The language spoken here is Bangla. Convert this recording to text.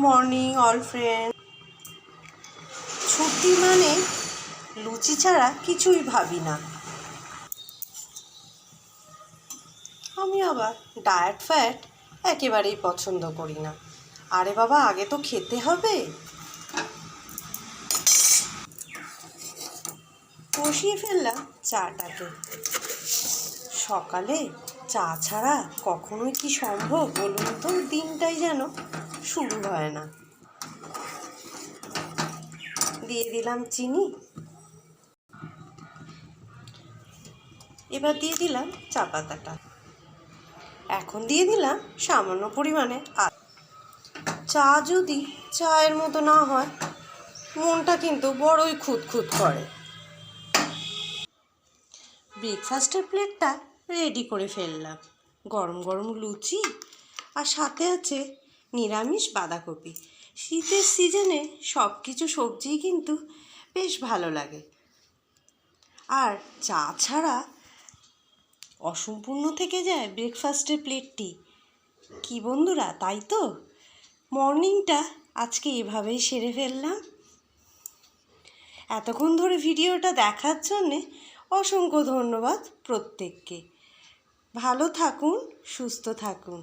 Morning all friend. ছুটি মানে লুচি ছাড়া কিছুই ভাবি না। আমি আবার ডায়েট ফ্যাট একেবারেই পছন্দ করি না। আরে বাবা, আগে তো খেতে হবে। বসিয়ে ফেললাম চাটাকে। সকালে চা ছাড়া কখনোই কি সম্ভব বলুন তো? দিনটাই যেন শুরু হয় না। দিয়ে দিলাম চিনি, এবার দিয়ে দিলাম চা পাতাটা, এখন দিয়ে দিলাম সামান্য পরিমাণে আদা। চা যদি চায়ের মতো না হয়, মনটা কিন্তু বড়ই খুঁতখুত করে। ব্রেকফাস্টের প্লেটটা রেডি করে ফেললাম। গরম গরম লুচি আর সাথে আছে নিরামিষ বাঁধাকপি। শীতের সিজনে সব কিছু সবজিই কিন্তু বেশ ভালো লাগে। আর চা ছাড়া অসম্পূর্ণ থেকে যায় ব্রেকফাস্টের প্লেটটি। কি বন্ধুরা, তাই তো? মর্নিংটা আজকে এভাবেই সেরে ফেললাম। এতক্ষণ ধরে ভিডিওটা দেখার জন্যে অসংখ্য ধন্যবাদ প্রত্যেককে। ভালো থাকুন, সুস্থ থাকুন।